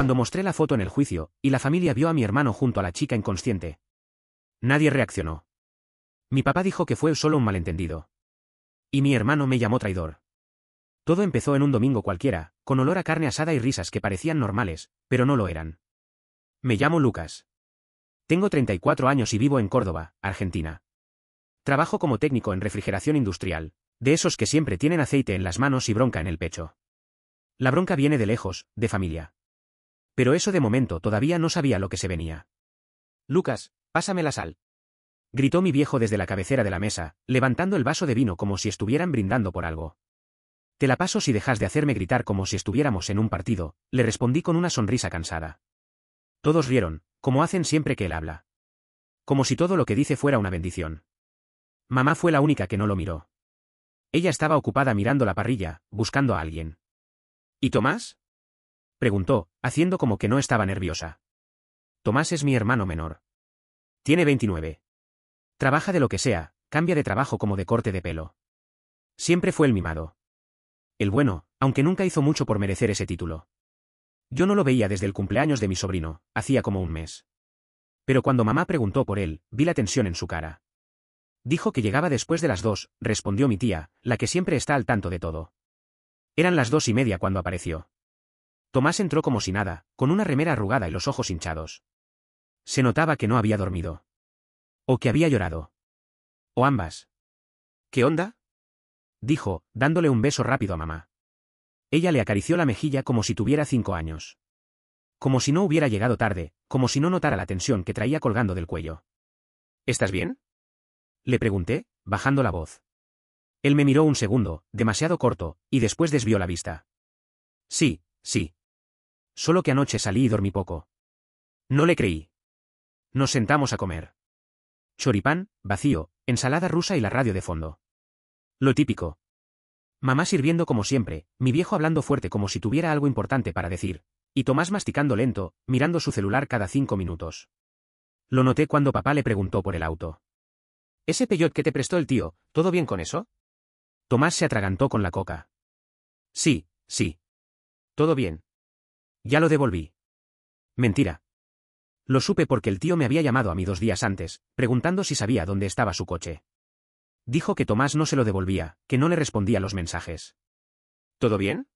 Cuando mostré la foto en el juicio, y la familia vio a mi hermano junto a la chica inconsciente, nadie reaccionó. Mi papá dijo que fue solo un malentendido. Y mi hermano me llamó traidor. Todo empezó en un domingo cualquiera, con olor a carne asada y risas que parecían normales, pero no lo eran. Me llamo Lucas. Tengo 34 años y vivo en Córdoba, Argentina. Trabajo como técnico en refrigeración industrial, de esos que siempre tienen aceite en las manos y bronca en el pecho. La bronca viene de lejos, de familia. Pero eso de momento todavía no sabía lo que se venía. Lucas, pásame la sal. Gritó mi viejo desde la cabecera de la mesa, levantando el vaso de vino como si estuvieran brindando por algo. Te la paso si dejas de hacerme gritar como si estuviéramos en un partido, le respondí con una sonrisa cansada. Todos rieron, como hacen siempre que él habla. Como si todo lo que dice fuera una bendición. Mamá fue la única que no lo miró. Ella estaba ocupada mirando la parrilla, buscando a alguien. ¿Y Tomás? Preguntó, haciendo como que no estaba nerviosa. Tomás es mi hermano menor. Tiene 29. Trabaja de lo que sea, cambia de trabajo como de corte de pelo. Siempre fue el mimado. El bueno, aunque nunca hizo mucho por merecer ese título. Yo no lo veía desde el cumpleaños de mi sobrino, hacía como un mes. Pero cuando mamá preguntó por él, vi la tensión en su cara. Dijo que llegaba después de las 2, respondió mi tía, la que siempre está al tanto de todo. Eran las 2:30 cuando apareció. Tomás entró como si nada, con una remera arrugada y los ojos hinchados. Se notaba que no había dormido. O que había llorado. O ambas. ¿Qué onda? Dijo, dándole un beso rápido a mamá. Ella le acarició la mejilla como si tuviera 5 años. Como si no hubiera llegado tarde, como si no notara la tensión que traía colgando del cuello. ¿Estás bien? Le pregunté, bajando la voz. Él me miró un segundo, demasiado corto, y después desvió la vista. Sí, sí. Solo que anoche salí y dormí poco. No le creí. Nos sentamos a comer. Choripán, vacío, ensalada rusa y la radio de fondo. Lo típico. Mamá sirviendo como siempre, mi viejo hablando fuerte como si tuviera algo importante para decir, y Tomás masticando lento, mirando su celular cada 5 minutos. Lo noté cuando papá le preguntó por el auto. ¿Ese Peugeot que te prestó el tío, todo bien con eso? Tomás se atragantó con la coca. Sí, sí. Todo bien. Ya lo devolví. Mentira. Lo supe porque el tío me había llamado a mí 2 días antes, preguntando si sabía dónde estaba su coche. Dijo que Tomás no se lo devolvía, que no le respondía los mensajes. ¿Todo bien?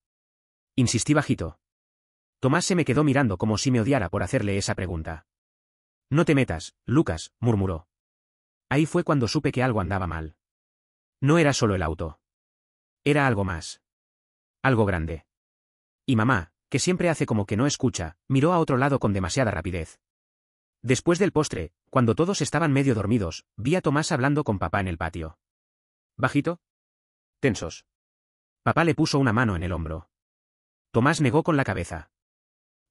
Insistí bajito. Tomás se me quedó mirando como si me odiara por hacerle esa pregunta. No te metas, Lucas, murmuró. Ahí fue cuando supe que algo andaba mal. No era solo el auto. Era algo más. Algo grande. Y mamá, que siempre hace como que no escucha, miró a otro lado con demasiada rapidez. Después del postre, cuando todos estaban medio dormidos, vi a Tomás hablando con papá en el patio. ¿Bajito? Tensos. Papá le puso una mano en el hombro. Tomás negó con la cabeza.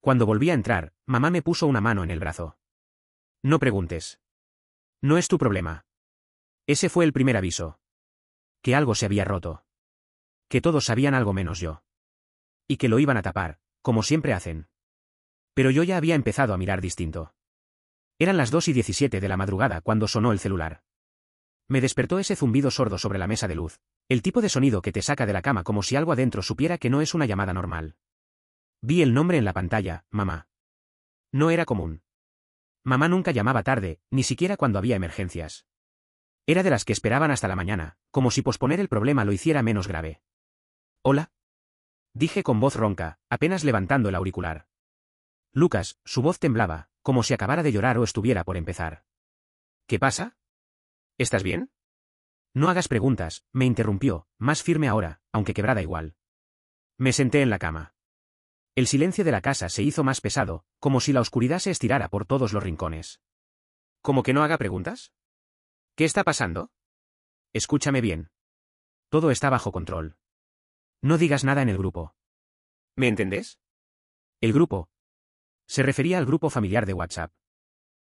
Cuando volví a entrar, mamá me puso una mano en el brazo. No preguntes. No es tu problema. Ese fue el primer aviso. Que algo se había roto. Que todos sabían algo menos yo. Y que lo iban a tapar, como siempre hacen. Pero yo ya había empezado a mirar distinto. Eran las 2:17 de la madrugada cuando sonó el celular. Me despertó ese zumbido sordo sobre la mesa de luz, el tipo de sonido que te saca de la cama como si algo adentro supiera que no es una llamada normal. Vi el nombre en la pantalla, mamá. No era común. Mamá nunca llamaba tarde, ni siquiera cuando había emergencias. Era de las que esperaban hasta la mañana, como si posponer el problema lo hiciera menos grave. ¿Hola? Dije con voz ronca, apenas levantando el auricular. Lucas, su voz temblaba, como si acabara de llorar o estuviera por empezar. ¿Qué pasa? ¿Estás bien? No hagas preguntas, me interrumpió, más firme ahora, aunque quebrada igual. Me senté en la cama. El silencio de la casa se hizo más pesado, como si la oscuridad se estirara por todos los rincones. ¿Cómo que no haga preguntas? ¿Qué está pasando? Escúchame bien. Todo está bajo control. No digas nada en el grupo. ¿Me entendés? El grupo. Se refería al grupo familiar de WhatsApp.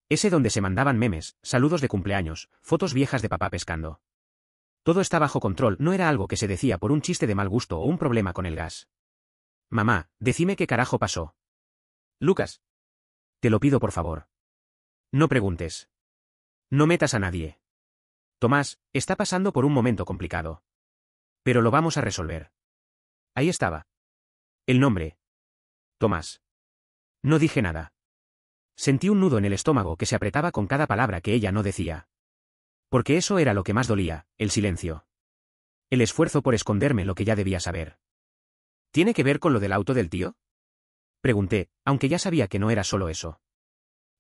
Ese donde se mandaban memes, saludos de cumpleaños, fotos viejas de papá pescando. Todo está bajo control, no era algo que se decía por un chiste de mal gusto o un problema con el gas. Mamá, decime qué carajo pasó. Lucas. Te lo pido por favor. No preguntes. No metas a nadie. Tomás, está pasando por un momento complicado. Pero lo vamos a resolver. Ahí estaba. El nombre. Tomás. No dije nada. Sentí un nudo en el estómago que se apretaba con cada palabra que ella no decía. Porque eso era lo que más dolía, el silencio. El esfuerzo por esconderme lo que ya debía saber. ¿Tiene que ver con lo del auto del tío? Pregunté, aunque ya sabía que no era solo eso.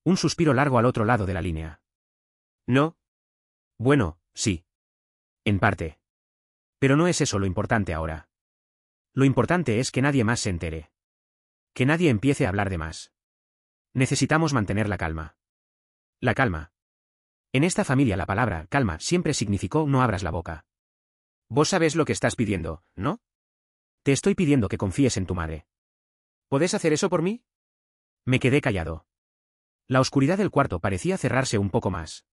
Un suspiro largo al otro lado de la línea. No. Bueno, sí. En parte. Pero no es eso lo importante ahora. Lo importante es que nadie más se entere. Que nadie empiece a hablar de más. Necesitamos mantener la calma. La calma. En esta familia la palabra calma siempre significó no abras la boca. Vos sabés lo que estás pidiendo, ¿no? Te estoy pidiendo que confíes en tu madre. ¿Podés hacer eso por mí? Me quedé callado. La oscuridad del cuarto parecía cerrarse un poco más.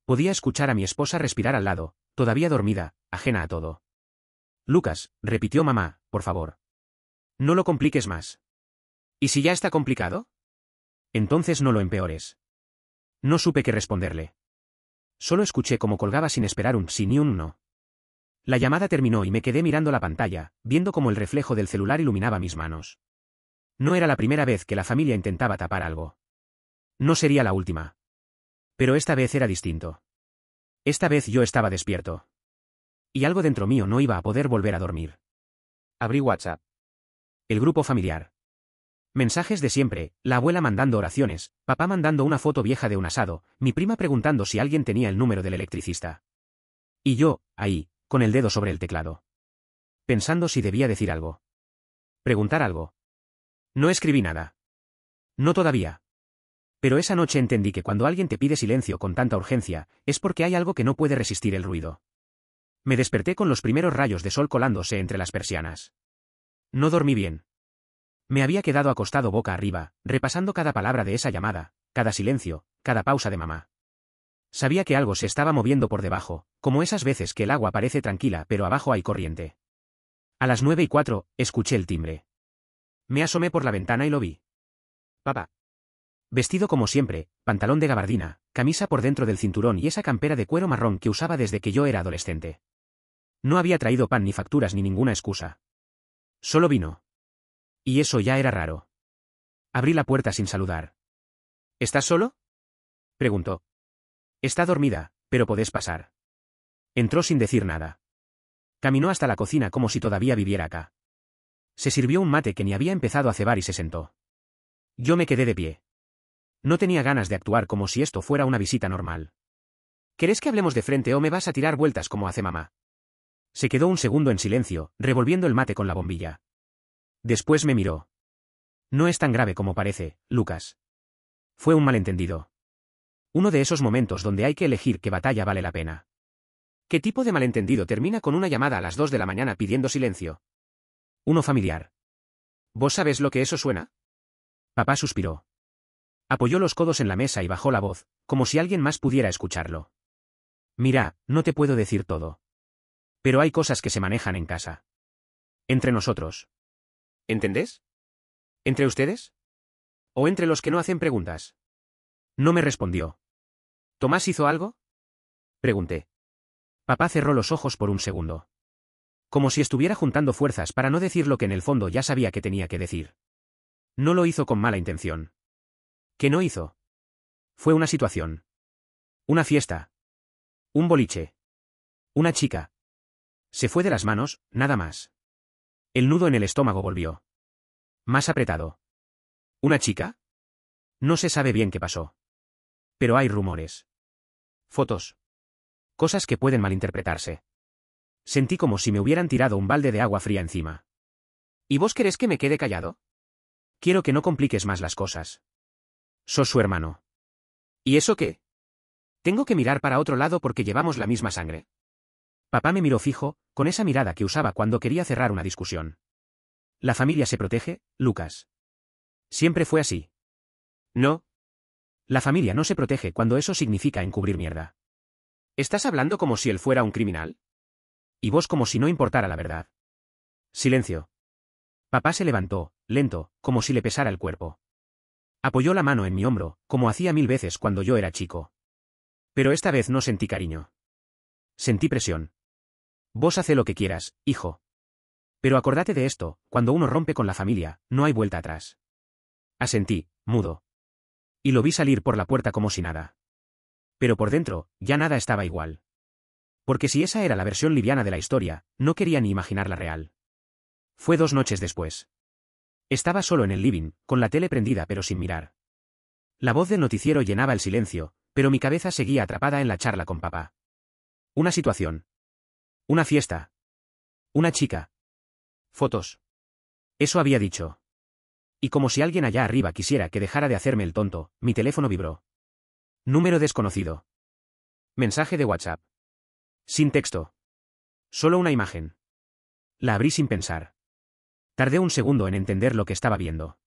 Podía escuchar a mi esposa respirar al lado, todavía dormida, ajena a todo. Lucas, repitió mamá, por favor. No lo compliques más. ¿Y si ya está complicado? Entonces no lo empeores. No supe qué responderle. Solo escuché cómo colgaba sin esperar un sí ni un no. La llamada terminó y me quedé mirando la pantalla, viendo cómo el reflejo del celular iluminaba mis manos. No era la primera vez que la familia intentaba tapar algo. No sería la última. Pero esta vez era distinto. Esta vez yo estaba despierto. Y algo dentro mío no iba a poder volver a dormir. Abrí WhatsApp. El grupo familiar. Mensajes de siempre, la abuela mandando oraciones, papá mandando una foto vieja de un asado, mi prima preguntando si alguien tenía el número del electricista. Y yo, ahí, con el dedo sobre el teclado. Pensando si debía decir algo. Preguntar algo. No escribí nada. No todavía. Pero esa noche entendí que cuando alguien te pide silencio con tanta urgencia, es porque hay algo que no puede resistir el ruido. Me desperté con los primeros rayos de sol colándose entre las persianas. No dormí bien. Me había quedado acostado boca arriba, repasando cada palabra de esa llamada, cada silencio, cada pausa de mamá. Sabía que algo se estaba moviendo por debajo, como esas veces que el agua parece tranquila pero abajo hay corriente. A las 9:04, escuché el timbre. Me asomé por la ventana y lo vi. Papá. Vestido como siempre, pantalón de gabardina, camisa por dentro del cinturón y esa campera de cuero marrón que usaba desde que yo era adolescente. No había traído pan ni facturas ni ninguna excusa. Solo vino. Y eso ya era raro. Abrí la puerta sin saludar. ¿Estás solo? Preguntó. Está dormida, pero podés pasar. Entró sin decir nada. Caminó hasta la cocina como si todavía viviera acá. Se sirvió un mate que ni había empezado a cebar y se sentó. Yo me quedé de pie. No tenía ganas de actuar como si esto fuera una visita normal. ¿Querés que hablemos de frente o me vas a tirar vueltas como hace mamá? Se quedó un segundo en silencio, revolviendo el mate con la bombilla. Después me miró. No es tan grave como parece, Lucas. Fue un malentendido. Uno de esos momentos donde hay que elegir qué batalla vale la pena. ¿Qué tipo de malentendido termina con una llamada a las 2 de la mañana pidiendo silencio? Uno familiar. ¿Vos sabés lo que eso suena? Papá suspiró. Apoyó los codos en la mesa y bajó la voz, como si alguien más pudiera escucharlo. Mira, no te puedo decir todo. Pero hay cosas que se manejan en casa. Entre nosotros. ¿Entendés? ¿Entre ustedes? ¿O entre los que no hacen preguntas? No me respondió. ¿Tomás hizo algo? Pregunté. Papá cerró los ojos por un segundo. Como si estuviera juntando fuerzas para no decir lo que en el fondo ya sabía que tenía que decir. No lo hizo con mala intención. ¿Qué no hizo? Fue una situación. Una fiesta. Un boliche. Una chica. Se fue de las manos, nada más. El nudo en el estómago volvió. Más apretado. ¿Una chica? No se sabe bien qué pasó. Pero hay rumores. Fotos. Cosas que pueden malinterpretarse. Sentí como si me hubieran tirado un balde de agua fría encima. ¿Y vos querés que me quede callado? Quiero que no compliques más las cosas. Sos su hermano. ¿Y eso qué? Tengo que mirar para otro lado porque llevamos la misma sangre. Papá me miró fijo, con esa mirada que usaba cuando quería cerrar una discusión. La familia se protege, Lucas. Siempre fue así. No. La familia no se protege cuando eso significa encubrir mierda. ¿Estás hablando como si él fuera un criminal? Y vos como si no importara la verdad. Silencio. Papá se levantó, lento, como si le pesara el cuerpo. Apoyó la mano en mi hombro, como hacía 1000 veces cuando yo era chico. Pero esta vez no sentí cariño. Sentí presión. Vos hace lo que quieras, hijo. Pero acordate de esto, cuando uno rompe con la familia, no hay vuelta atrás. Asentí, mudo. Y lo vi salir por la puerta como si nada. Pero por dentro, ya nada estaba igual. Porque si esa era la versión liviana de la historia, no quería ni imaginar la real. Fue 2 noches después. Estaba solo en el living, con la tele prendida pero sin mirar. La voz del noticiero llenaba el silencio, pero mi cabeza seguía atrapada en la charla con papá. Una situación. Una fiesta. Una chica. Fotos. Eso había dicho. Y como si alguien allá arriba quisiera que dejara de hacerme el tonto, mi teléfono vibró. Número desconocido. Mensaje de WhatsApp. Sin texto. Solo una imagen. La abrí sin pensar. Tardé un segundo en entender lo que estaba viendo.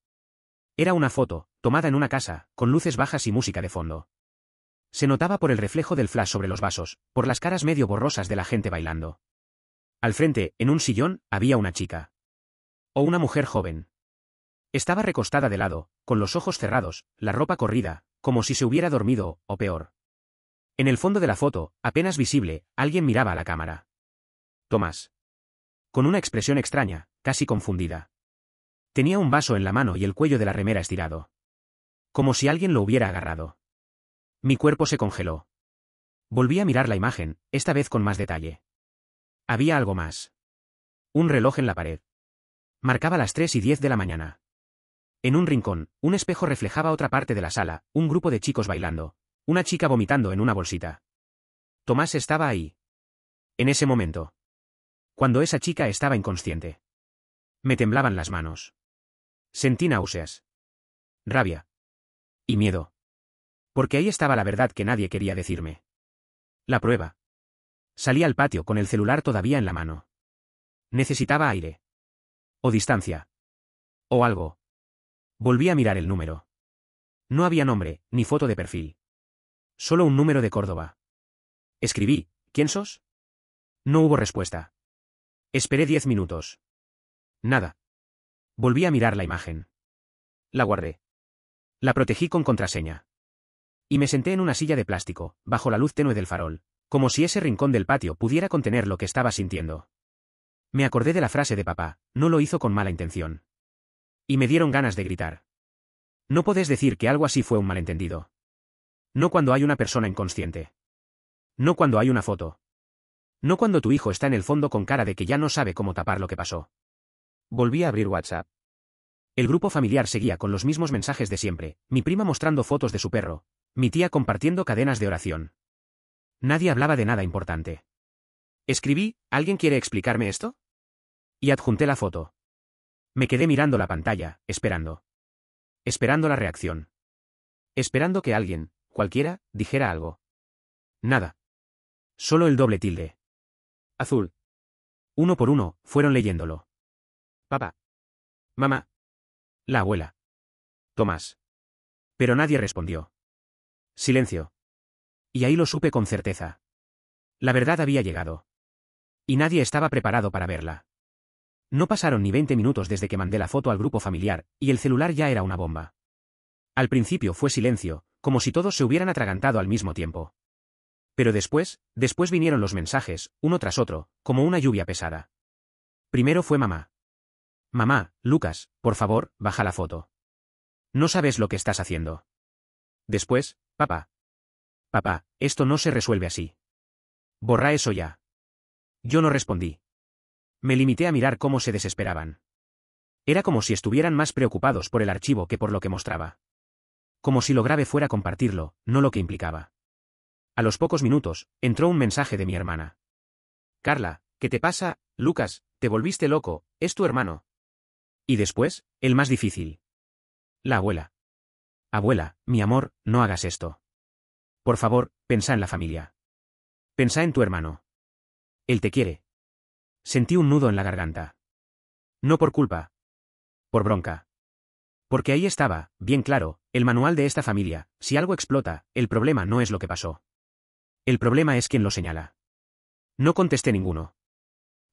Era una foto, tomada en una casa, con luces bajas y música de fondo. Se notaba por el reflejo del flash sobre los vasos, por las caras medio borrosas de la gente bailando. Al frente, en un sillón, había una chica. O una mujer joven. Estaba recostada de lado, con los ojos cerrados, la ropa corrida, como si se hubiera dormido, o peor. En el fondo de la foto, apenas visible, alguien miraba a la cámara. Tomás. Con una expresión extraña, casi confundida. Tenía un vaso en la mano y el cuello de la remera estirado. Como si alguien lo hubiera agarrado. Mi cuerpo se congeló. Volví a mirar la imagen, esta vez con más detalle. Había algo más. Un reloj en la pared. Marcaba las 3:10 de la mañana. En un rincón, un espejo reflejaba otra parte de la sala, un grupo de chicos bailando, una chica vomitando en una bolsita. Tomás estaba ahí. En ese momento. Cuando esa chica estaba inconsciente. Me temblaban las manos. Sentí náuseas. Rabia. Y miedo. Porque ahí estaba la verdad que nadie quería decirme. La prueba. Salí al patio con el celular todavía en la mano. Necesitaba aire. O distancia. O algo. Volví a mirar el número. No había nombre, ni foto de perfil. Solo un número de Córdoba. Escribí, ¿quién sos? No hubo respuesta. Esperé 10 minutos. Nada. Volví a mirar la imagen. La guardé. La protegí con contraseña. Y me senté en una silla de plástico, bajo la luz tenue del farol, como si ese rincón del patio pudiera contener lo que estaba sintiendo. Me acordé de la frase de papá, no lo hizo con mala intención. Y me dieron ganas de gritar. No podés decir que algo así fue un malentendido. No cuando hay una persona inconsciente. No cuando hay una foto. No cuando tu hijo está en el fondo con cara de que ya no sabe cómo tapar lo que pasó. Volví a abrir WhatsApp. El grupo familiar seguía con los mismos mensajes de siempre, mi prima mostrando fotos de su perro, mi tía compartiendo cadenas de oración. Nadie hablaba de nada importante. Escribí, ¿alguien quiere explicarme esto? Y adjunté la foto. Me quedé mirando la pantalla, esperando. Esperando la reacción. Esperando que alguien, cualquiera, dijera algo. Nada. Solo el doble tilde. Azul. Uno por uno, fueron leyéndolo. Papá. Mamá. La abuela. Tomás. Pero nadie respondió. Silencio. Y ahí lo supe con certeza. La verdad había llegado. Y nadie estaba preparado para verla. No pasaron ni 20 minutos desde que mandé la foto al grupo familiar, y el celular ya era una bomba. Al principio fue silencio, como si todos se hubieran atragantado al mismo tiempo. Pero después vinieron los mensajes, uno tras otro, como una lluvia pesada. Primero fue mamá. Mamá, Lucas, por favor, baja la foto. No sabes lo que estás haciendo. Después, papá. Papá, esto no se resuelve así. Borra eso ya. Yo no respondí. Me limité a mirar cómo se desesperaban. Era como si estuvieran más preocupados por el archivo que por lo que mostraba. Como si lo grave fuera compartirlo, no lo que implicaba. A los pocos minutos, entró un mensaje de mi hermana. Carla, ¿qué te pasa, Lucas? Te volviste loco, es tu hermano. Y después, el más difícil. La abuela. Abuela, mi amor, no hagas esto. Por favor, pensá en la familia. Pensá en tu hermano. Él te quiere. Sentí un nudo en la garganta. No por culpa. Por bronca. Porque ahí estaba, bien claro, el manual de esta familia, si algo explota, el problema no es lo que pasó. El problema es quien lo señala. No contesté ninguno.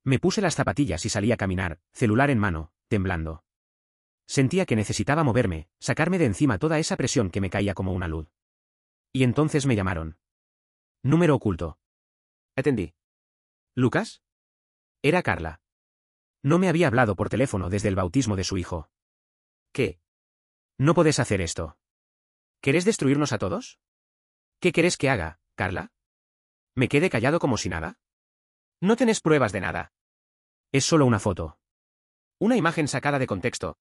Me puse las zapatillas y salí a caminar, celular en mano, temblando. Sentía que necesitaba moverme, sacarme de encima toda esa presión que me caía como una luz. Y entonces me llamaron. Número oculto. Atendí. ¿Lucas? Era Carla. No me había hablado por teléfono desde el bautismo de su hijo. ¿Qué? No podés hacer esto. ¿Querés destruirnos a todos? ¿Qué querés que haga, Carla? ¿Me quede callado como si nada? No tenés pruebas de nada. Es solo una foto. Una imagen sacada de contexto.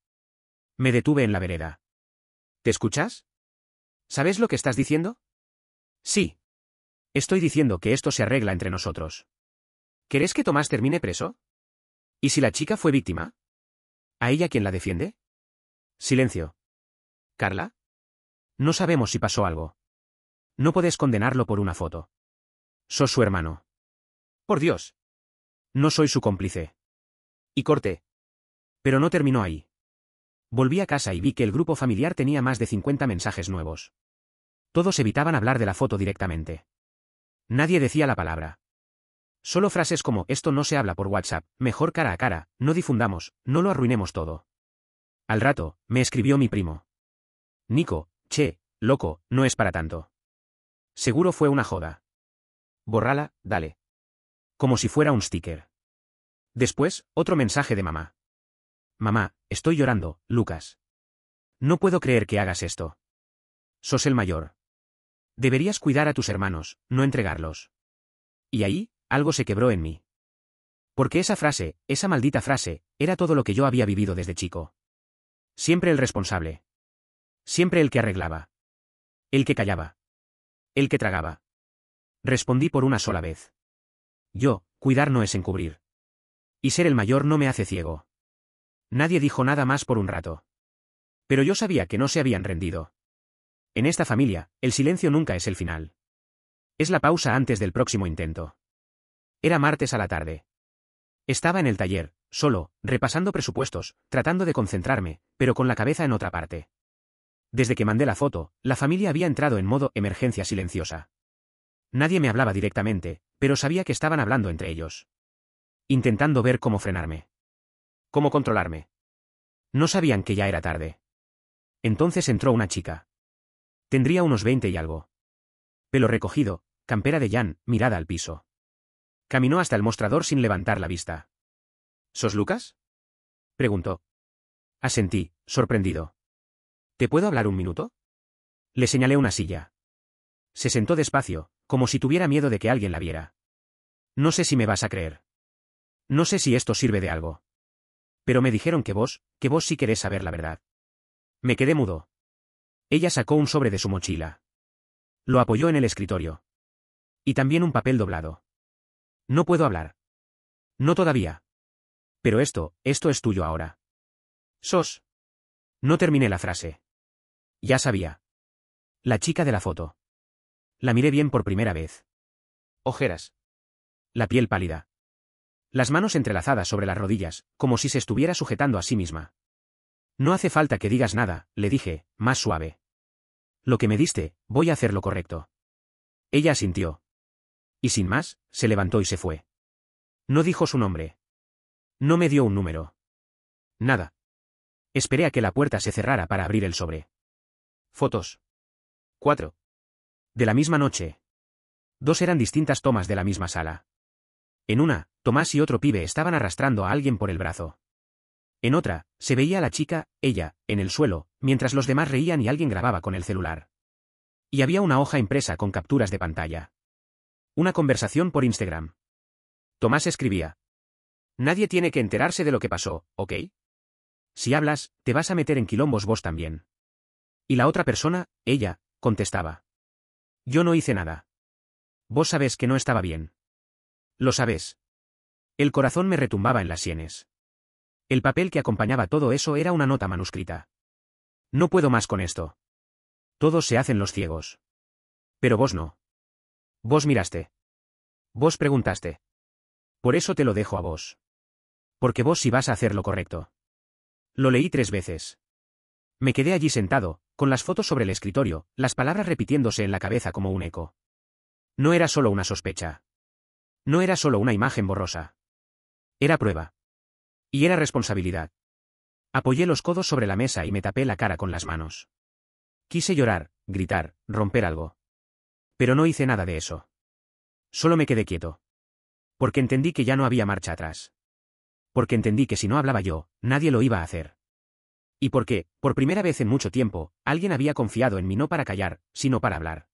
Me detuve en la vereda. ¿Te escuchas? ¿Sabes lo que estás diciendo? Sí. Estoy diciendo que esto se arregla entre nosotros. ¿Querés que Tomás termine preso? ¿Y si la chica fue víctima? ¿A ella quién la defiende? Silencio. ¿Carla? No sabemos si pasó algo. No podés condenarlo por una foto. Sos su hermano. Por Dios. No soy su cómplice. Y corté. Pero no terminó ahí. Volví a casa y vi que el grupo familiar tenía más de 50 mensajes nuevos. Todos evitaban hablar de la foto directamente. Nadie decía la palabra. Solo frases como esto no se habla por WhatsApp, mejor cara a cara, no difundamos, no lo arruinemos todo. Al rato, me escribió mi primo. Nico, che, loco, no es para tanto. Seguro fue una joda. Bórrala, dale. Como si fuera un sticker. Después, otro mensaje de mamá. Mamá, estoy llorando, Lucas. No puedo creer que hagas esto. Sos el mayor. Deberías cuidar a tus hermanos, no entregarlos. Y ahí, algo se quebró en mí. Porque esa frase, esa maldita frase, era todo lo que yo había vivido desde chico. Siempre el responsable. Siempre el que arreglaba. El que callaba. El que tragaba. Respondí por una sola vez. Yo, cuidar no es encubrir. Y ser el mayor no me hace ciego. Nadie dijo nada más por un rato. Pero yo sabía que no se habían rendido. En esta familia, el silencio nunca es el final. Es la pausa antes del próximo intento. Era martes a la tarde. Estaba en el taller, solo, repasando presupuestos, tratando de concentrarme, pero con la cabeza en otra parte. Desde que mandé la foto, la familia había entrado en modo emergencia silenciosa. Nadie me hablaba directamente, pero sabía que estaban hablando entre ellos. Intentando ver cómo frenarme. Cómo controlarme. No sabían que ya era tarde. Entonces entró una chica. Tendría unos 20 y algo. Pelo recogido, campera de llan, mirada al piso. Caminó hasta el mostrador sin levantar la vista. ¿Sos Lucas? Preguntó. Asentí, sorprendido. ¿Te puedo hablar un minuto? Le señalé una silla. Se sentó despacio, como si tuviera miedo de que alguien la viera. No sé si me vas a creer. No sé si esto sirve de algo. Pero me dijeron que vos sí querés saber la verdad. Me quedé mudo. Ella sacó un sobre de su mochila. Lo apoyó en el escritorio. Y también un papel doblado. No puedo hablar. No todavía. Pero esto es tuyo ahora. Sos. No terminé la frase. Ya sabía. La chica de la foto. La miré bien por primera vez. Ojeras. La piel pálida. Las manos entrelazadas sobre las rodillas, como si se estuviera sujetando a sí misma. No hace falta que digas nada, le dije, más suave. Lo que me diste, voy a hacer lo correcto. Ella asintió. Y sin más, se levantó y se fue. No dijo su nombre. No me dio un número. Nada. Esperé a que la puerta se cerrara para abrir el sobre. Fotos. 4. De la misma noche. 2 eran distintas tomas de la misma sala. En una, Tomás y otro pibe estaban arrastrando a alguien por el brazo. En otra, se veía a la chica, ella, en el suelo, mientras los demás reían y alguien grababa con el celular. Y había una hoja impresa con capturas de pantalla. Una conversación por Instagram. Tomás escribía. Nadie tiene que enterarse de lo que pasó, ¿ok? Si hablas, te vas a meter en quilombos vos también. Y la otra persona, ella, contestaba. Yo no hice nada. Vos sabés que no estaba bien. Lo sabés. El corazón me retumbaba en las sienes. El papel que acompañaba todo eso era una nota manuscrita. No puedo más con esto. Todos se hacen los ciegos. Pero vos no. Vos miraste. Vos preguntaste. Por eso te lo dejo a vos. Porque vos sí vas a hacer lo correcto. Lo leí 3 veces. Me quedé allí sentado, con las fotos sobre el escritorio, las palabras repitiéndose en la cabeza como un eco. No era solo una sospecha. No era solo una imagen borrosa. Era prueba. Y era responsabilidad. Apoyé los codos sobre la mesa y me tapé la cara con las manos. Quise llorar, gritar, romper algo. Pero no hice nada de eso. Solo me quedé quieto. Porque entendí que ya no había marcha atrás. Porque entendí que si no hablaba yo, nadie lo iba a hacer. Y porque, por primera vez en mucho tiempo, alguien había confiado en mí no para callar, sino para hablar.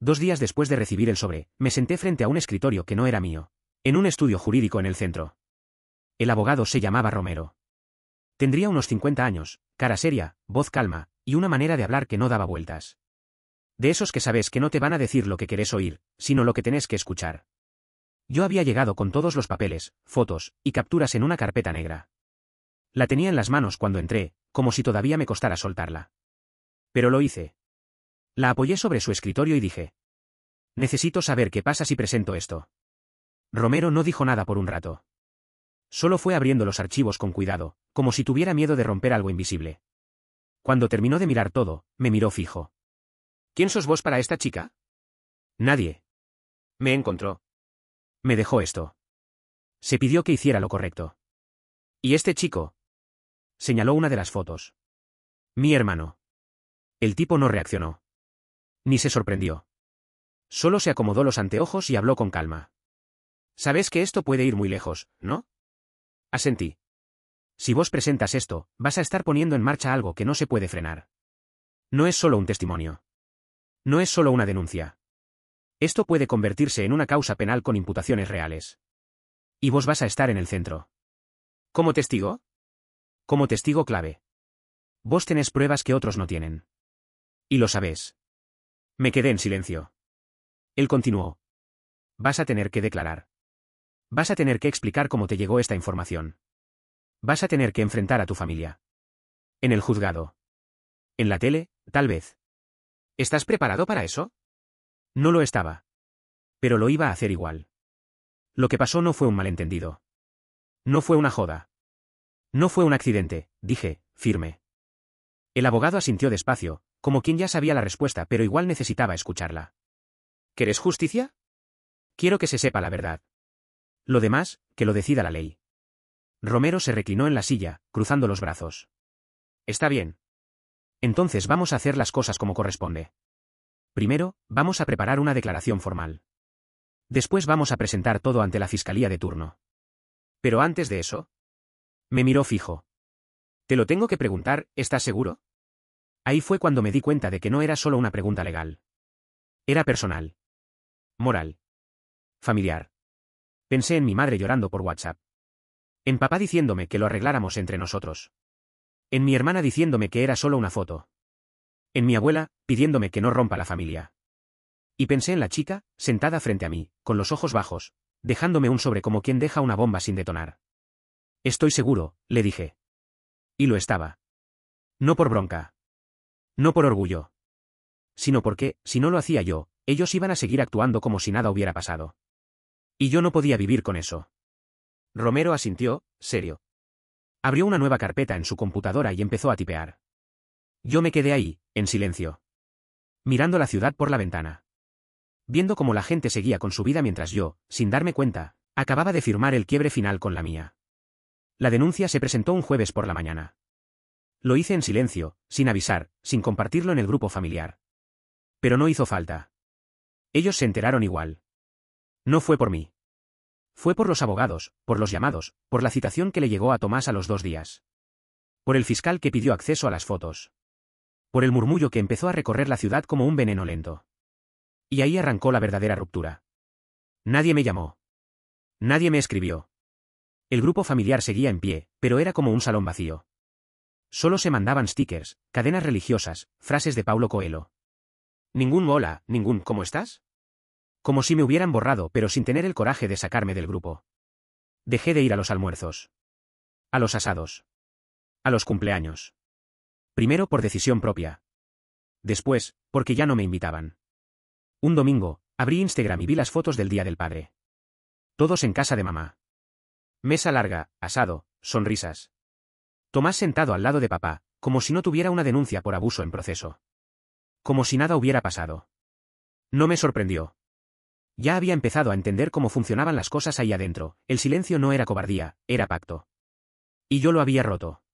2 días después de recibir el sobre, me senté frente a un escritorio que no era mío, en un estudio jurídico en el centro. El abogado se llamaba Romero. Tendría unos 50 años, cara seria, voz calma, y una manera de hablar que no daba vueltas. De esos que sabes que no te van a decir lo que querés oír, sino lo que tenés que escuchar. Yo había llegado con todos los papeles, fotos y capturas en una carpeta negra. La tenía en las manos cuando entré, como si todavía me costara soltarla. Pero lo hice. La apoyé sobre su escritorio y dije: necesito saber qué pasa si presento esto. Romero no dijo nada por un rato. Solo fue abriendo los archivos con cuidado, como si tuviera miedo de romper algo invisible. Cuando terminó de mirar todo, me miró fijo. ¿Quién sos vos para esta chica? Nadie. Me encontró. Me dejó esto. Se pidió que hiciera lo correcto. ¿Y este chico? Señaló una de las fotos. Mi hermano. El tipo no reaccionó. Ni se sorprendió. Solo se acomodó los anteojos y habló con calma. Sabes que esto puede ir muy lejos, ¿no? Asentí. Si vos presentas esto, vas a estar poniendo en marcha algo que no se puede frenar. No es solo un testimonio. No es solo una denuncia. Esto puede convertirse en una causa penal con imputaciones reales. Y vos vas a estar en el centro. ¿Como testigo? Como testigo clave. Vos tenés pruebas que otros no tienen. Y lo sabés. Me quedé en silencio. Él continuó. Vas a tener que declarar. Vas a tener que explicar cómo te llegó esta información. Vas a tener que enfrentar a tu familia. En el juzgado. En la tele, tal vez. ¿Estás preparado para eso? No lo estaba. Pero lo iba a hacer igual. Lo que pasó no fue un malentendido. No fue una joda. No fue un accidente, dije, firme. El abogado asintió despacio, como quien ya sabía la respuesta pero igual necesitaba escucharla. ¿Querés justicia? Quiero que se sepa la verdad. Lo demás, que lo decida la ley. Romero se reclinó en la silla, cruzando los brazos. Está bien. Entonces vamos a hacer las cosas como corresponde. Primero, vamos a preparar una declaración formal. Después vamos a presentar todo ante la fiscalía de turno. Pero antes de eso... Me miró fijo. Te lo tengo que preguntar, ¿estás seguro? Ahí fue cuando me di cuenta de que no era solo una pregunta legal. Era personal. Moral. Familiar. Pensé en mi madre llorando por WhatsApp. En papá diciéndome que lo arregláramos entre nosotros. En mi hermana diciéndome que era solo una foto. En mi abuela, pidiéndome que no rompa la familia. Y pensé en la chica, sentada frente a mí, con los ojos bajos, dejándome un sobre como quien deja una bomba sin detonar. Estoy seguro, le dije. Y lo estaba. No por bronca. No por orgullo. Sino porque, si no lo hacía yo, ellos iban a seguir actuando como si nada hubiera pasado. Y yo no podía vivir con eso. Romero asintió, serio. Abrió una nueva carpeta en su computadora y empezó a tipear. Yo me quedé ahí, en silencio. Mirando la ciudad por la ventana. Viendo cómo la gente seguía con su vida mientras yo, sin darme cuenta, acababa de firmar el quiebre final con la mía. La denuncia se presentó un jueves por la mañana. Lo hice en silencio, sin avisar, sin compartirlo en el grupo familiar. Pero no hizo falta. Ellos se enteraron igual. No fue por mí. Fue por los abogados, por los llamados, por la citación que le llegó a Tomás a los 2 días. Por el fiscal que pidió acceso a las fotos. Por el murmullo que empezó a recorrer la ciudad como un veneno lento. Y ahí arrancó la verdadera ruptura. Nadie me llamó. Nadie me escribió. El grupo familiar seguía en pie, pero era como un salón vacío. Solo se mandaban stickers, cadenas religiosas, frases de Paulo Coelho. Ningún hola, ningún ¿cómo estás? Como si me hubieran borrado pero sin tener el coraje de sacarme del grupo. Dejé de ir a los almuerzos. A los asados. A los cumpleaños. Primero por decisión propia. Después, porque ya no me invitaban. Un domingo, abrí Instagram y vi las fotos del Día del Padre. Todos en casa de mamá. Mesa larga, asado, sonrisas. Tomás sentado al lado de papá, como si no tuviera una denuncia por abuso en proceso. Como si nada hubiera pasado. No me sorprendió. Ya había empezado a entender cómo funcionaban las cosas ahí adentro, el silencio no era cobardía, era pacto. Y yo lo había roto.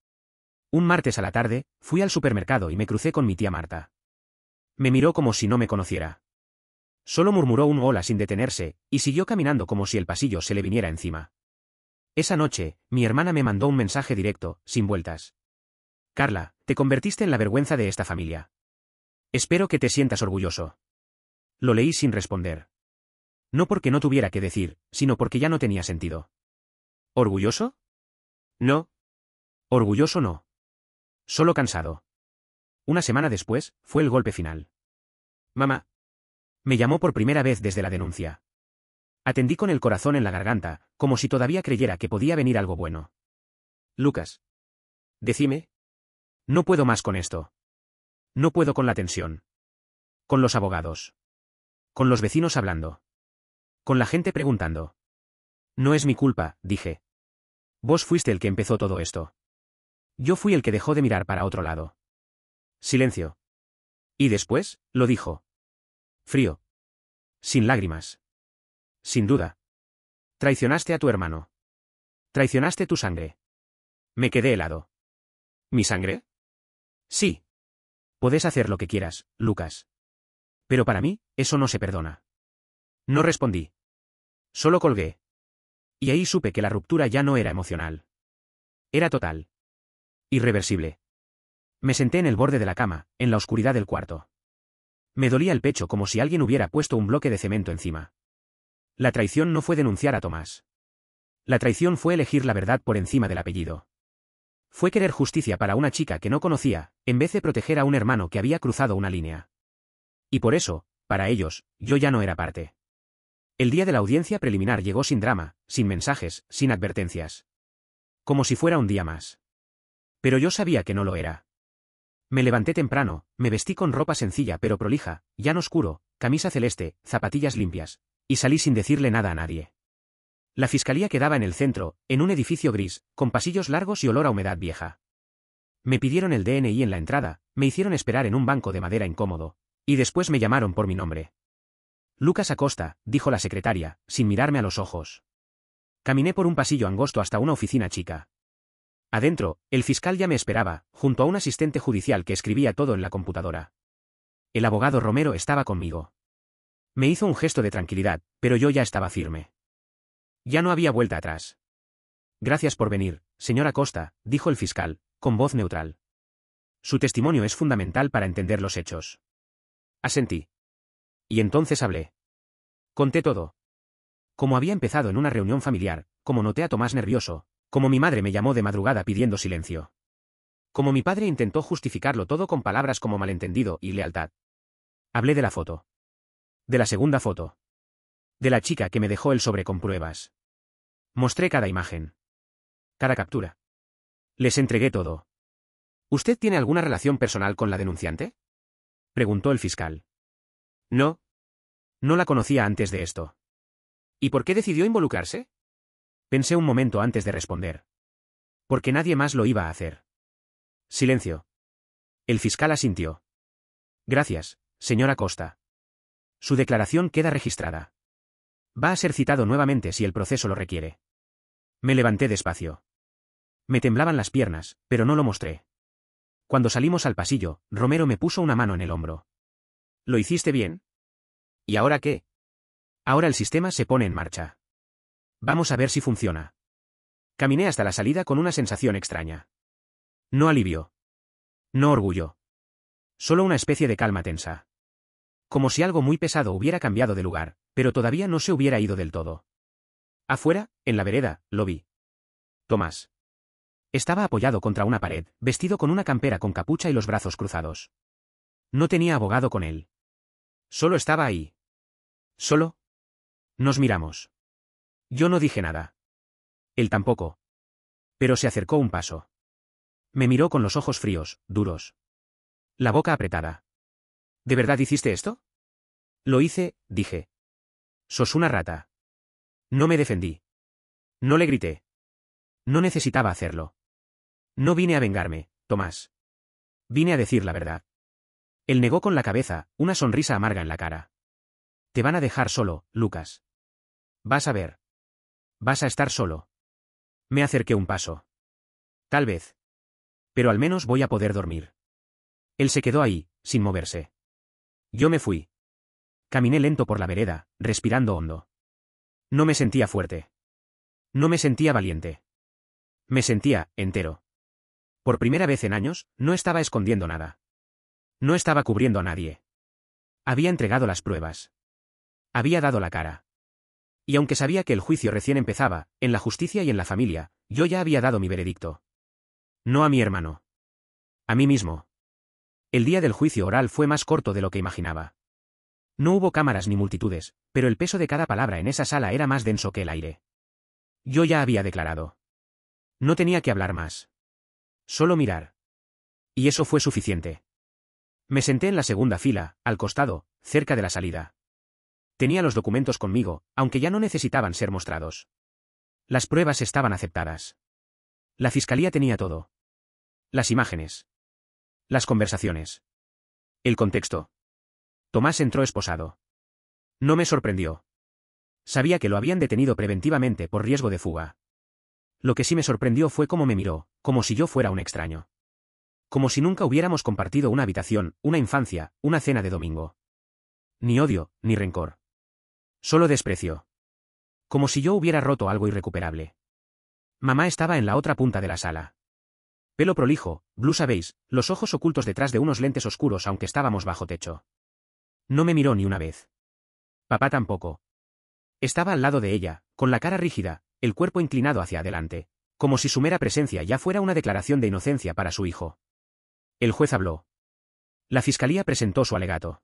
Un martes a la tarde, fui al supermercado y me crucé con mi tía Marta. Me miró como si no me conociera. Solo murmuró un hola sin detenerse, y siguió caminando como si el pasillo se le viniera encima. Esa noche, mi hermana me mandó un mensaje directo, sin vueltas. Carla, te convertiste en la vergüenza de esta familia. Espero que te sientas orgulloso. Lo leí sin responder. No porque no tuviera que decir, sino porque ya no tenía sentido. ¿Orgulloso? No. Orgulloso no. Solo cansado. Una semana después, fue el golpe final. Mamá. Me llamó por primera vez desde la denuncia. Atendí con el corazón en la garganta, como si todavía creyera que podía venir algo bueno. Lucas. Decime. No puedo más con esto. No puedo con la tensión. Con los abogados. Con los vecinos hablando. Con la gente preguntando. No es mi culpa, dije. Vos fuiste el que empezó todo esto. Yo fui el que dejó de mirar para otro lado. Silencio. Y después, lo dijo. Frío. Sin lágrimas. Sin duda. Traicionaste a tu hermano. Traicionaste tu sangre. Me quedé helado. ¿Mi sangre? Sí. Podés hacer lo que quieras, Lucas. Pero para mí, eso no se perdona. No respondí. Solo colgué. Y ahí supe que la ruptura ya no era emocional. Era total. Irreversible. Me senté en el borde de la cama, en la oscuridad del cuarto. Me dolía el pecho como si alguien hubiera puesto un bloque de cemento encima. La traición no fue denunciar a Tomás. La traición fue elegir la verdad por encima del apellido. Fue querer justicia para una chica que no conocía, en vez de proteger a un hermano que había cruzado una línea. Y por eso, para ellos, yo ya no era parte. El día de la audiencia preliminar llegó sin drama, sin mensajes, sin advertencias. Como si fuera un día más. Pero yo sabía que no lo era. Me levanté temprano, me vestí con ropa sencilla pero prolija, llano oscuro, camisa celeste, zapatillas limpias, y salí sin decirle nada a nadie. La fiscalía quedaba en el centro, en un edificio gris, con pasillos largos y olor a humedad vieja. Me pidieron el DNI en la entrada, me hicieron esperar en un banco de madera incómodo, y después me llamaron por mi nombre. Lucas Acosta, dijo la secretaria, sin mirarme a los ojos. Caminé por un pasillo angosto hasta una oficina chica. Adentro, el fiscal ya me esperaba, junto a un asistente judicial que escribía todo en la computadora. El abogado Romero estaba conmigo. Me hizo un gesto de tranquilidad, pero yo ya estaba firme. Ya no había vuelta atrás. Gracias por venir, señora Acosta, dijo el fiscal, con voz neutral. Su testimonio es fundamental para entender los hechos. Asentí. Y entonces hablé. Conté todo. Como había empezado en una reunión familiar, como noté a Tomás nervioso, como mi madre me llamó de madrugada pidiendo silencio. Como mi padre intentó justificarlo todo con palabras como malentendido y lealtad. Hablé de la foto. De la segunda foto. De la chica que me dejó el sobre con pruebas. Mostré cada imagen. Cada captura. Les entregué todo. ¿Usted tiene alguna relación personal con la denunciante? Preguntó el fiscal. No. No la conocía antes de esto. ¿Y por qué decidió involucrarse? Pensé un momento antes de responder. Porque nadie más lo iba a hacer. Silencio. El fiscal asintió. Gracias, señora Acosta. Su declaración queda registrada. Va a ser citado nuevamente si el proceso lo requiere. Me levanté despacio. Me temblaban las piernas, pero no lo mostré. Cuando salimos al pasillo, Romero me puso una mano en el hombro. ¿Lo hiciste bien? ¿Y ahora qué? Ahora el sistema se pone en marcha. Vamos a ver si funciona. Caminé hasta la salida con una sensación extraña. No alivio. No orgullo. Solo una especie de calma tensa. Como si algo muy pesado hubiera cambiado de lugar, pero todavía no se hubiera ido del todo. Afuera, en la vereda, lo vi. Tomás. Estaba apoyado contra una pared, vestido con una campera con capucha y los brazos cruzados. No tenía abogado con él. Solo estaba ahí. ¿Solo? Nos miramos. Yo no dije nada. Él tampoco. Pero se acercó un paso. Me miró con los ojos fríos, duros. La boca apretada. ¿De verdad hiciste esto? Lo hice, dije. Sos una rata. No me defendí. No le grité. No necesitaba hacerlo. No vine a vengarme, Tomás. Vine a decir la verdad. Él negó con la cabeza, una sonrisa amarga en la cara. Te van a dejar solo, Lucas. Vas a ver. Vas a estar solo. Me acerqué un paso. Tal vez. Pero al menos voy a poder dormir. Él se quedó ahí, sin moverse. Yo me fui. Caminé lento por la vereda, respirando hondo. No me sentía fuerte. No me sentía valiente. Me sentía, entero. Por primera vez en años, no estaba escondiendo nada. No estaba cubriendo a nadie. Había entregado las pruebas. Había dado la cara. Y aunque sabía que el juicio recién empezaba, en la justicia y en la familia, yo ya había dado mi veredicto. No a mi hermano. A mí mismo. El día del juicio oral fue más corto de lo que imaginaba. No hubo cámaras ni multitudes, pero el peso de cada palabra en esa sala era más denso que el aire. Yo ya había declarado. No tenía que hablar más. Solo mirar. Y eso fue suficiente. Me senté en la segunda fila, al costado, cerca de la salida. Tenía los documentos conmigo, aunque ya no necesitaban ser mostrados. Las pruebas estaban aceptadas. La fiscalía tenía todo. Las imágenes. Las conversaciones. El contexto. Tomás entró esposado. No me sorprendió. Sabía que lo habían detenido preventivamente por riesgo de fuga. Lo que sí me sorprendió fue cómo me miró, como si yo fuera un extraño. Como si nunca hubiéramos compartido una habitación, una infancia, una cena de domingo. Ni odio, ni rencor. Solo desprecio. Como si yo hubiera roto algo irrecuperable. Mamá estaba en la otra punta de la sala. Pelo prolijo, blusa beige, los ojos ocultos detrás de unos lentes oscuros aunque estábamos bajo techo. No me miró ni una vez. Papá tampoco. Estaba al lado de ella, con la cara rígida, el cuerpo inclinado hacia adelante, como si su mera presencia ya fuera una declaración de inocencia para su hijo. El juez habló. La fiscalía presentó su alegato.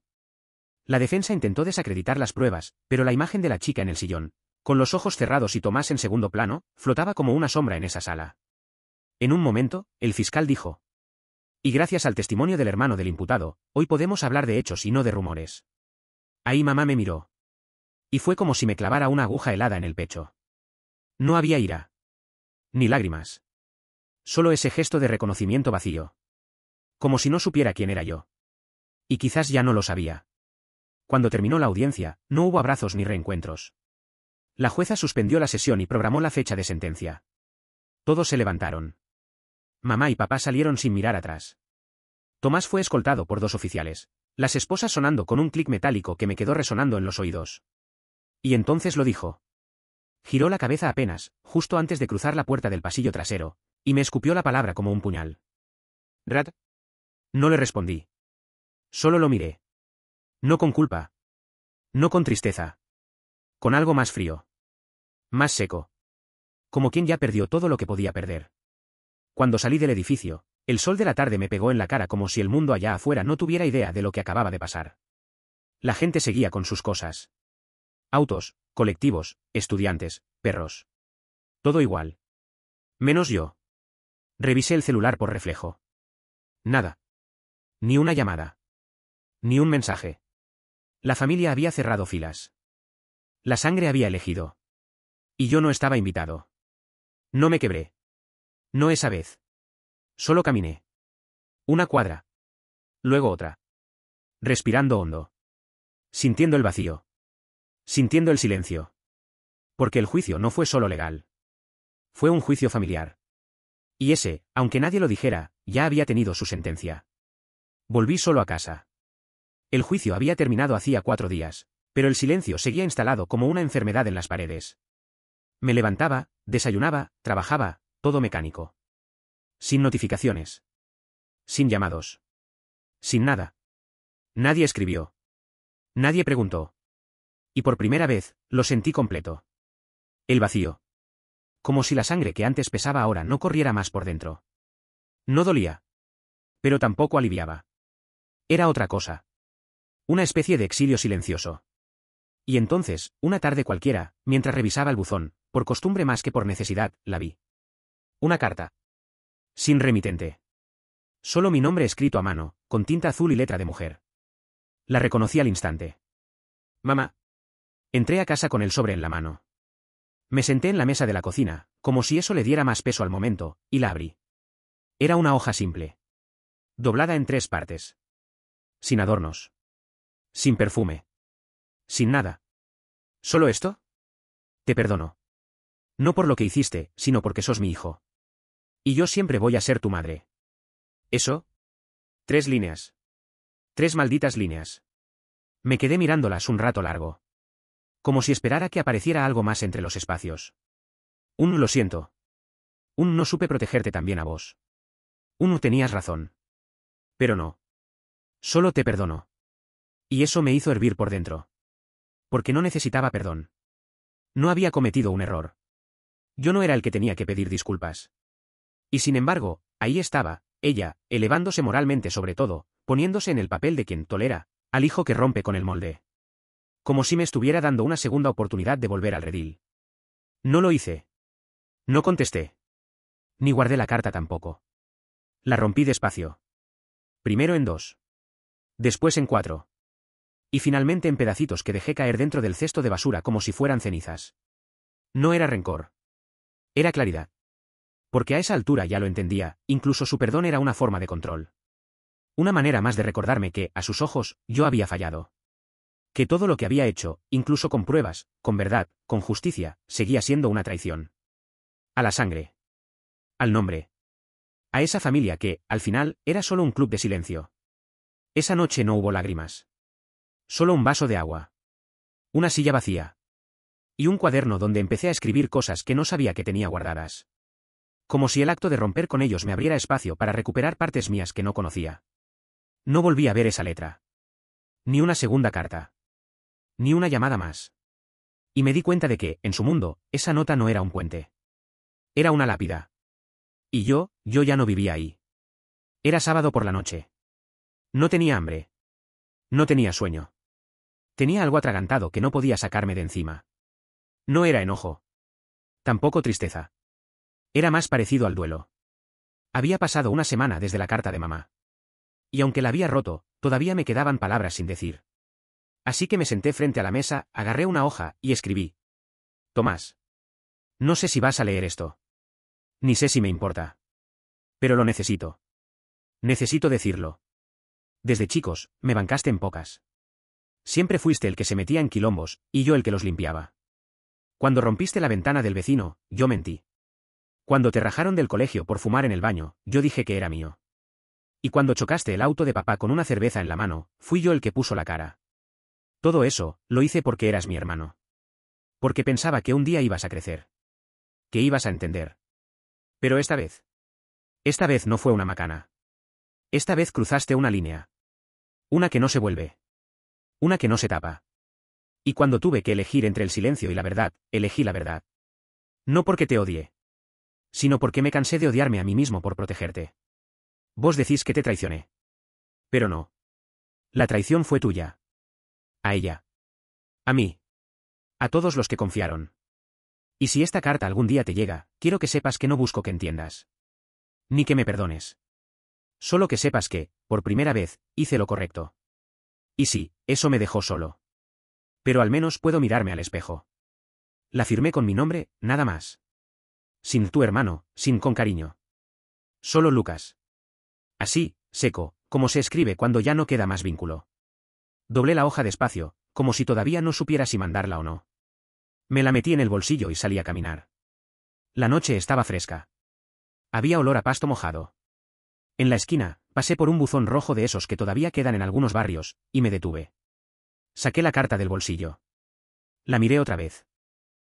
La defensa intentó desacreditar las pruebas, pero la imagen de la chica en el sillón, con los ojos cerrados y Tomás en segundo plano, flotaba como una sombra en esa sala. En un momento, el fiscal dijo. Y gracias al testimonio del hermano del imputado, hoy podemos hablar de hechos y no de rumores. Ahí mamá me miró. Y fue como si me clavara una aguja helada en el pecho. No había ira. Ni lágrimas. Solo ese gesto de reconocimiento vacío. Como si no supiera quién era yo. Y quizás ya no lo sabía. Cuando terminó la audiencia, no hubo abrazos ni reencuentros. La jueza suspendió la sesión y programó la fecha de sentencia. Todos se levantaron. Mamá y papá salieron sin mirar atrás. Tomás fue escoltado por 2 oficiales, las esposas sonando con un clic metálico que me quedó resonando en los oídos. Y entonces lo dijo. Giró la cabeza apenas, justo antes de cruzar la puerta del pasillo trasero, y me escupió la palabra como un puñal. ¿Rad? No le respondí. Solo lo miré. No con culpa. No con tristeza. Con algo más frío. Más seco. Como quien ya perdió todo lo que podía perder. Cuando salí del edificio, el sol de la tarde me pegó en la cara como si el mundo allá afuera no tuviera idea de lo que acababa de pasar. La gente seguía con sus cosas. Autos, colectivos, estudiantes, perros. Todo igual. Menos yo. Revisé el celular por reflejo. Nada. Ni una llamada. Ni un mensaje. La familia había cerrado filas. La sangre había elegido. Y yo no estaba invitado. No me quebré. No esa vez. Solo caminé. Una cuadra. Luego otra. Respirando hondo. Sintiendo el vacío. Sintiendo el silencio. Porque el juicio no fue solo legal. Fue un juicio familiar. Y ese, aunque nadie lo dijera, ya había tenido su sentencia. Volví solo a casa. El juicio había terminado hacía 4 días, pero el silencio seguía instalado como una enfermedad en las paredes. Me levantaba, desayunaba, trabajaba, todo mecánico. Sin notificaciones. Sin llamados. Sin nada. Nadie escribió. Nadie preguntó. Y por primera vez, lo sentí completo. El vacío. Como si la sangre que antes pesaba ahora no corriera más por dentro. No dolía. Pero tampoco aliviaba. Era otra cosa. Una especie de exilio silencioso. Y entonces, una tarde cualquiera, mientras revisaba el buzón, por costumbre más que por necesidad, la vi. Una carta. Sin remitente. Solo mi nombre escrito a mano, con tinta azul y letra de mujer. La reconocí al instante. Mamá. Entré a casa con el sobre en la mano. Me senté en la mesa de la cocina, como si eso le diera más peso al momento, y la abrí. Era una hoja simple. Doblada en 3 partes. Sin adornos. Sin perfume. Sin nada. ¿Solo esto? Te perdono. No por lo que hiciste, sino porque sos mi hijo. Y yo siempre voy a ser tu madre. ¿Eso? 3 líneas. 3 malditas líneas. Me quedé mirándolas un rato largo. Como si esperara que apareciera algo más entre los espacios. Un lo siento. Un no supe protegerte también a vos. Tenías razón. Pero no. Solo te perdono. Y eso me hizo hervir por dentro. Porque no necesitaba perdón. No había cometido un error. Yo no era el que tenía que pedir disculpas. Y sin embargo, ahí estaba, ella, elevándose moralmente sobre todo, poniéndose en el papel de quien tolera al hijo que rompe con el molde. Como si me estuviera dando una segunda oportunidad de volver al redil. No lo hice. No contesté. Ni guardé la carta tampoco. La rompí despacio. Primero en 2. Después en 4. Y finalmente en pedacitos que dejé caer dentro del cesto de basura como si fueran cenizas. No era rencor. Era claridad. Porque a esa altura ya lo entendía, incluso su perdón era una forma de control. Una manera más de recordarme que, a sus ojos, yo había fallado. Que todo lo que había hecho, incluso con pruebas, con verdad, con justicia, seguía siendo una traición. A la sangre. Al nombre. A esa familia que, al final, era solo un club de silencio. Esa noche no hubo lágrimas. Solo un vaso de agua. Una silla vacía. Y un cuaderno donde empecé a escribir cosas que no sabía que tenía guardadas. Como si el acto de romper con ellos me abriera espacio para recuperar partes mías que no conocía. No volví a ver esa letra. Ni una segunda carta. Ni una llamada más. Y me di cuenta de que, en su mundo, esa nota no era un puente. Era una lápida. Y yo ya no vivía ahí. Era sábado por la noche. No tenía hambre. No tenía sueño. Tenía algo atragantado que no podía sacarme de encima. No era enojo. Tampoco tristeza. Era más parecido al duelo. Había pasado una semana desde la carta de mamá. Y aunque la había roto, todavía me quedaban palabras sin decir. Así que me senté frente a la mesa, agarré una hoja y escribí. Tomás. No sé si vas a leer esto. Ni sé si me importa. Pero lo necesito. Necesito decirlo. Desde chicos, me bancaste en pocas. Siempre fuiste el que se metía en quilombos, y yo el que los limpiaba. Cuando rompiste la ventana del vecino, yo mentí. Cuando te rajaron del colegio por fumar en el baño, yo dije que era mío. Y cuando chocaste el auto de papá con una cerveza en la mano, fui yo el que puso la cara. Todo eso, lo hice porque eras mi hermano. Porque pensaba que un día ibas a crecer. Que ibas a entender. Pero esta vez no fue una macana. Esta vez cruzaste una línea. Una que no se vuelve. Una que no se tapa. Y cuando tuve que elegir entre el silencio y la verdad, elegí la verdad. No porque te odie. Sino porque me cansé de odiarme a mí mismo por protegerte. Vos decís que te traicioné. Pero no. La traición fue tuya. A ella. A mí. A todos los que confiaron. Y si esta carta algún día te llega, quiero que sepas que no busco que entiendas. Ni que me perdones. Solo que sepas que, por primera vez, hice lo correcto. Y sí, eso me dejó solo. Pero al menos puedo mirarme al espejo. La firmé con mi nombre, nada más. Sin tu hermano, sin con cariño. Solo Lucas. Así, seco, como se escribe cuando ya no queda más vínculo. Doblé la hoja despacio, como si todavía no supiera si mandarla o no. Me la metí en el bolsillo y salí a caminar. La noche estaba fresca. Había olor a pasto mojado. En la esquina, pasé por un buzón rojo de esos que todavía quedan en algunos barrios, y me detuve. Saqué la carta del bolsillo. La miré otra vez.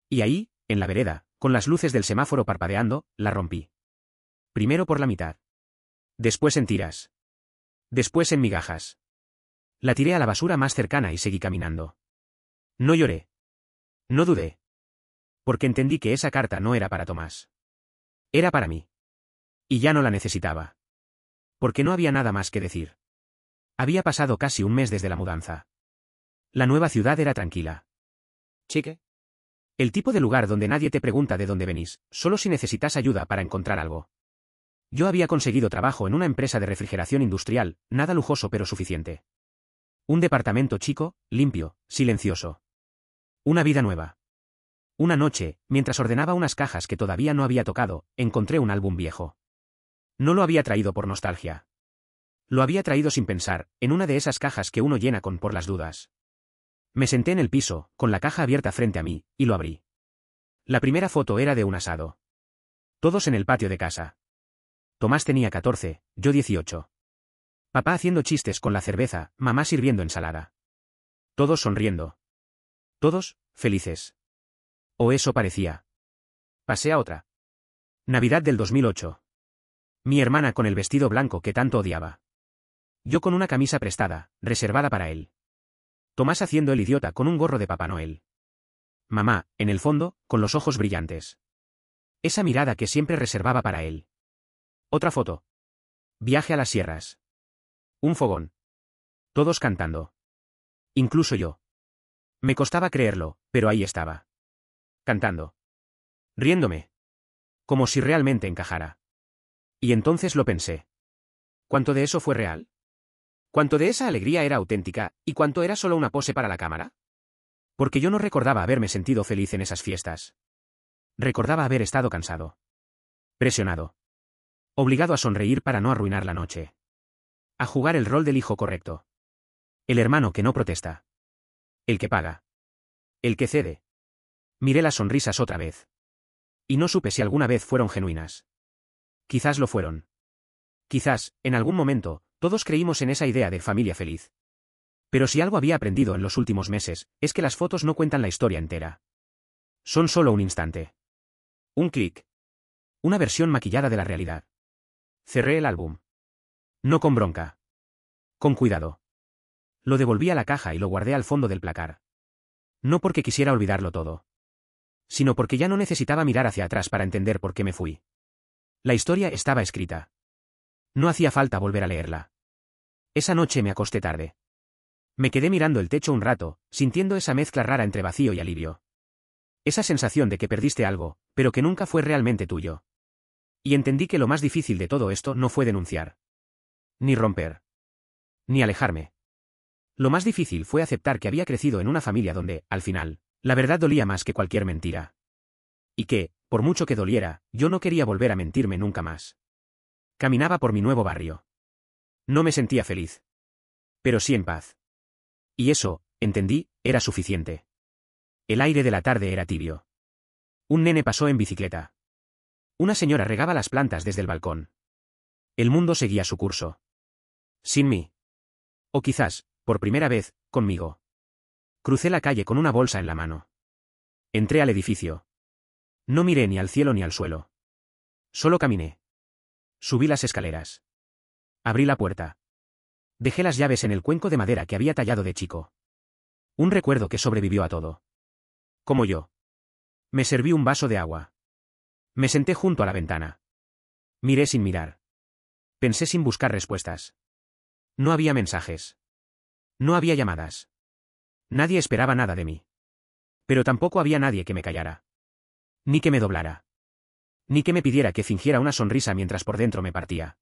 Y ahí, en la vereda, con las luces del semáforo parpadeando, la rompí. Primero por la mitad. Después en tiras. Después en migajas. La tiré a la basura más cercana y seguí caminando. No lloré. No dudé. Porque entendí que esa carta no era para Tomás. Era para mí. Y ya no la necesitaba. Porque no había nada más que decir. Había pasado casi un mes desde la mudanza. La nueva ciudad era tranquila. Chique. El tipo de lugar donde nadie te pregunta de dónde venís, solo si necesitas ayuda para encontrar algo. Yo había conseguido trabajo en una empresa de refrigeración industrial, nada lujoso pero suficiente. Un departamento chico, limpio, silencioso. Una vida nueva. Una noche, mientras ordenaba unas cajas que todavía no había tocado, encontré un álbum viejo. No lo había traído por nostalgia. Lo había traído sin pensar, en una de esas cajas que uno llena con por las dudas. Me senté en el piso, con la caja abierta frente a mí, y lo abrí. La primera foto era de un asado. Todos en el patio de casa. Tomás tenía 14, yo 18. Papá haciendo chistes con la cerveza, mamá sirviendo ensalada. Todos sonriendo. Todos, felices. O eso parecía. Pasé a otra. Navidad del 2008. Mi hermana con el vestido blanco que tanto odiaba. Yo con una camisa prestada, reservada para él. Tomás haciendo el idiota con un gorro de Papá Noel. Mamá, en el fondo, con los ojos brillantes. Esa mirada que siempre reservaba para él. Otra foto. Viaje a las sierras. Un fogón. Todos cantando. Incluso yo. Me costaba creerlo, pero ahí estaba. Cantando. Riéndome. Como si realmente encajara. Y entonces lo pensé. ¿Cuánto de eso fue real? ¿Cuánto de esa alegría era auténtica, y cuánto era solo una pose para la cámara? Porque yo no recordaba haberme sentido feliz en esas fiestas. Recordaba haber estado cansado. Presionado. Obligado a sonreír para no arruinar la noche. A jugar el rol del hijo correcto. El hermano que no protesta. El que paga. El que cede. Miré las sonrisas otra vez. Y no supe si alguna vez fueron genuinas. Quizás lo fueron. Quizás, en algún momento, todos creímos en esa idea de familia feliz. Pero si algo había aprendido en los últimos meses, es que las fotos no cuentan la historia entera. Son solo un instante. Un clic. Una versión maquillada de la realidad. Cerré el álbum. No con bronca. Con cuidado. Lo devolví a la caja y lo guardé al fondo del placar. No porque quisiera olvidarlo todo. Sino porque ya no necesitaba mirar hacia atrás para entender por qué me fui. La historia estaba escrita. No hacía falta volver a leerla. Esa noche me acosté tarde. Me quedé mirando el techo un rato, sintiendo esa mezcla rara entre vacío y alivio. Esa sensación de que perdiste algo, pero que nunca fue realmente tuyo. Y entendí que lo más difícil de todo esto no fue denunciar. Ni romper. Ni alejarme. Lo más difícil fue aceptar que había crecido en una familia donde, al final, la verdad dolía más que cualquier mentira. Y que, por mucho que doliera, yo no quería volver a mentirme nunca más. Caminaba por mi nuevo barrio. No me sentía feliz. Pero sí en paz. Y eso, entendí, era suficiente. El aire de la tarde era tibio. Un nene pasó en bicicleta. Una señora regaba las plantas desde el balcón. El mundo seguía su curso. Sin mí. O quizás, por primera vez, conmigo. Crucé la calle con una bolsa en la mano. Entré al edificio. No miré ni al cielo ni al suelo. Solo caminé. Subí las escaleras. Abrí la puerta. Dejé las llaves en el cuenco de madera que había tallado de chico. Un recuerdo que sobrevivió a todo. Como yo. Me serví un vaso de agua. Me senté junto a la ventana. Miré sin mirar. Pensé sin buscar respuestas. No había mensajes. No había llamadas. Nadie esperaba nada de mí. Pero tampoco había nadie que me callara. Ni que me doblara. Ni que me pidiera que fingiera una sonrisa mientras por dentro me partía.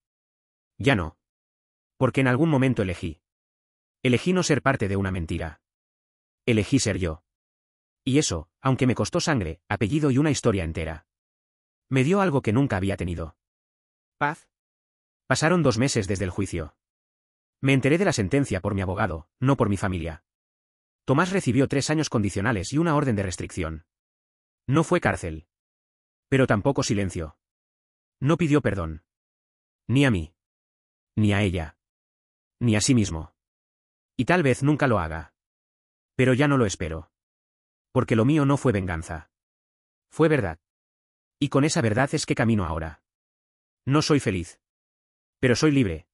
Ya no. Porque en algún momento elegí. Elegí no ser parte de una mentira. Elegí ser yo. Y eso, aunque me costó sangre, apellido y una historia entera. Me dio algo que nunca había tenido. Paz. Pasaron 2 meses desde el juicio. Me enteré de la sentencia por mi abogado, no por mi familia. Tomás recibió 3 años condicionales y una orden de restricción. No fue cárcel. Pero tampoco silencio. No pidió perdón. Ni a mí. Ni a ella. Ni a sí mismo. Y tal vez nunca lo haga. Pero ya no lo espero. Porque lo mío no fue venganza. Fue verdad. Y con esa verdad es que camino ahora. No soy feliz. Pero soy libre,